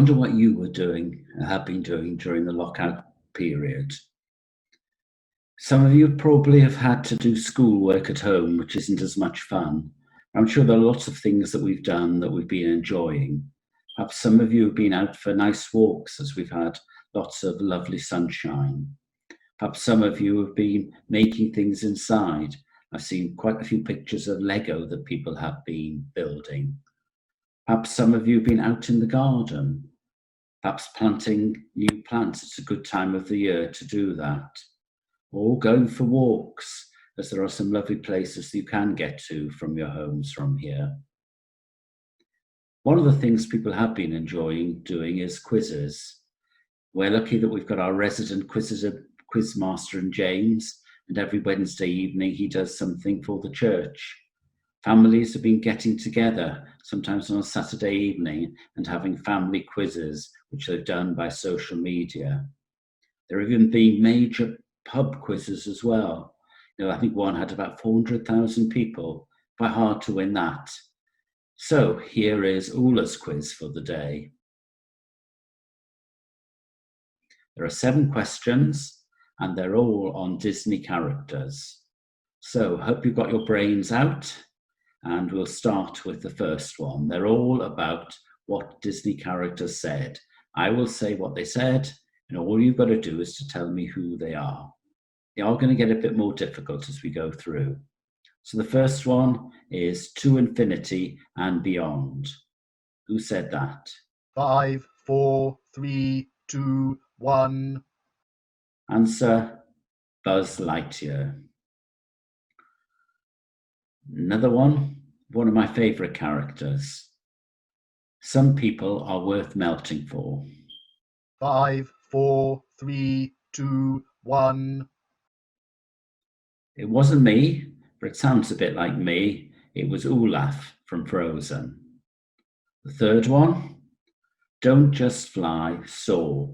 wonder what you were doing and have been doing during the lockout period. Some of you probably have had to do schoolwork at home, which isn't as much fun. I'm sure there are lots of things that we've done that we've been enjoying. Perhaps some of you have been out for nice walks as we've had lots of lovely sunshine. Perhaps some of you have been making things inside. I've seen quite a few pictures of Lego that people have been building. Perhaps some of you have been out in the garden, perhaps planting new plants. It's a good time of the year to do that. Or going for walks, as there are some lovely places that you can get to from your homes from here. One of the things people have been enjoying doing is quizzes. We're lucky that we've got our resident quiz master in James, and every Wednesday evening he does something for the church. Families have been getting together, sometimes on a Saturday evening, and having family quizzes, which they've done by social media. There have even been major pub quizzes as well. I think one had about 400,000 people. Quite hard to win that. So here is Ula's quiz for the day. There are 7 questions, and they're all on Disney characters. So hope you've got your brains out, and we'll start with the first one. They're all about what Disney characters said. I will say what they said, and all you've got to do is to tell me who they are. They are going to get a bit more difficult as we go through. So the first one is to infinity and beyond. Who said that? 5, 4, 3, 2, 1. Answer, Buzz Lightyear. Another one of my favourite characters. Some people are worth melting for. 5, 4, 3, 2, 1. It wasn't me, but it sounds a bit like me. It was Olaf from Frozen. The third one, don't just fly, soar.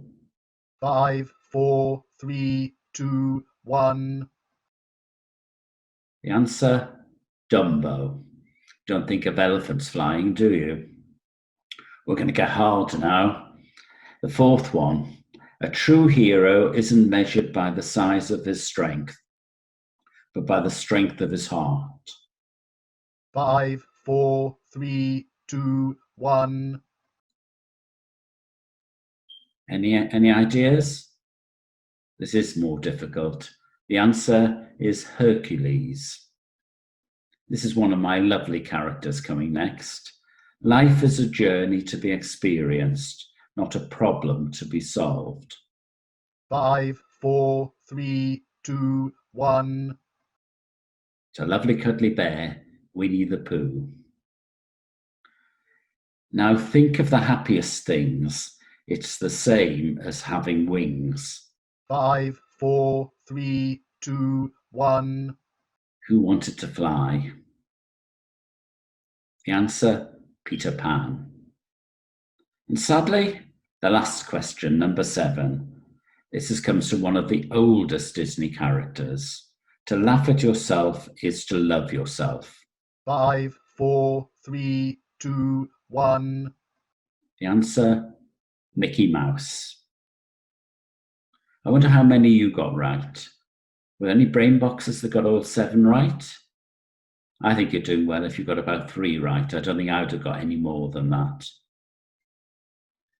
5, 4, 3, 2, 1. The answer, Dumbo. Don't think of elephants flying, do you? We're going to get harder now. The fourth one, a true hero isn't measured by the size of his strength, but by the strength of his heart. 5, 4, 3, 2, 1. Any ideas? This is more difficult. The answer is Hercules. This is one of my lovely characters coming next. Life is a journey to be experienced, not a problem to be solved. 5, 4, 3, 2, 1. It's a lovely cuddly bear, Winnie the Pooh. Now think of the happiest things. It's the same as having wings. 5, 4, 3, 2, 1. Who wanted to fly? The answer, Peter Pan. And sadly, the last question, number 7. This comes from one of the oldest Disney characters. To laugh at yourself is to love yourself. 5, 4, 3, 2, 1. The answer, Mickey Mouse. I wonder how many you got right. Were there any brain boxes that got all 7 right? I think you're doing well if you got about 3 right. I don't think I would have got any more than that.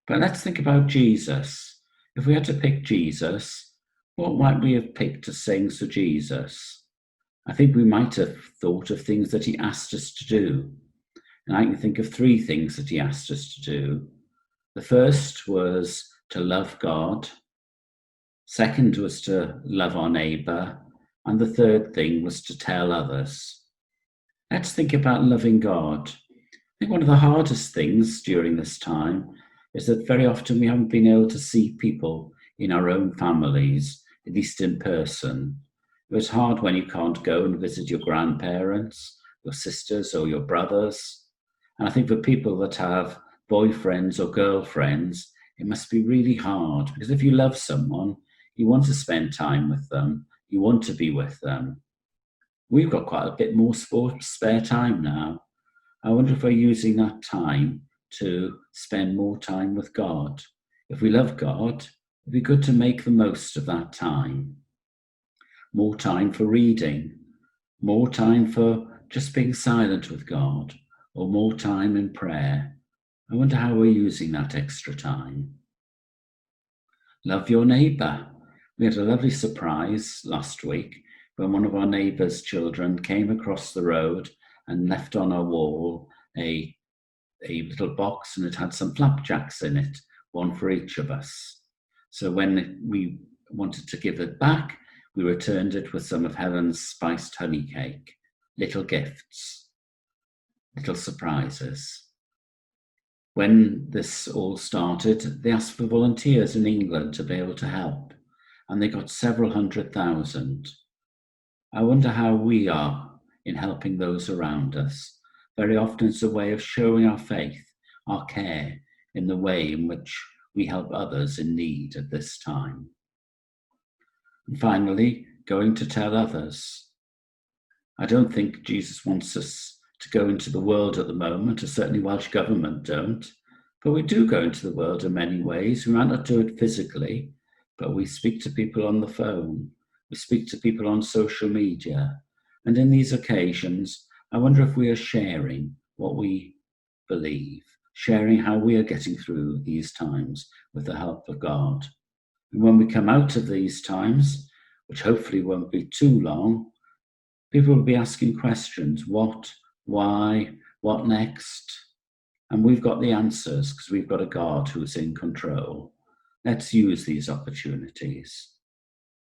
But let's think about Jesus. If we had to pick Jesus, what might we have picked as sayings for Jesus? I think we might have thought of things that he asked us to do. And I can think of 3 things that he asked us to do. The first was to love God. Second was to love our neighbour. And the third thing was to tell others. Let's think about loving God. I think one of the hardest things during this time is that very often we haven't been able to see people in our own families, at least in person. It was hard when you can't go and visit your grandparents, your sisters or your brothers. And I think for people that have boyfriends or girlfriends, it must be really hard, because if you love someone, you want to spend time with them, you want to be with them. We've got quite a bit more spare time now. I wonder if we're using that time to spend more time with God. If we love God, it'd be good to make the most of that time. More time for reading, more time for just being silent with God, or more time in prayer. I wonder how we're using that extra time. Love your neighbour. We had a lovely surprise last week when one of our neighbour's children came across the road and left on our wall a little box, and it had some flapjacks in it, one for each of us. So when we wanted to give it back, we returned it with some of Helen's spiced honey cake. Little gifts, little surprises. When this all started, they asked for volunteers in England to be able to help, and they got several 100,000. I wonder how we are in helping those around us. Very often it's a way of showing our faith, our care, in the way in which we help others in need at this time. And finally, going to tell others. I don't think Jesus wants us to go into the world at the moment, or certainly Welsh Government don't, but we do go into the world in many ways. We might not do it physically, but we speak to people on the phone, we speak to people on social media, and in these occasions, I wonder if we are sharing what we believe, sharing how we are getting through these times with the help of God. And when we come out of these times, which hopefully won't be too long, people will be asking questions. What? Why? What next? And we've got the answers because we've got a God who's in control. Let's use these opportunities.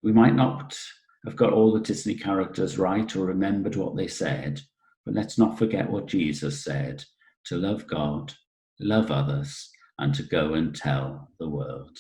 We might not have got all the Disney characters right or remembered what they said, but let's not forget what Jesus said, to love God, love others, and to go and tell the world.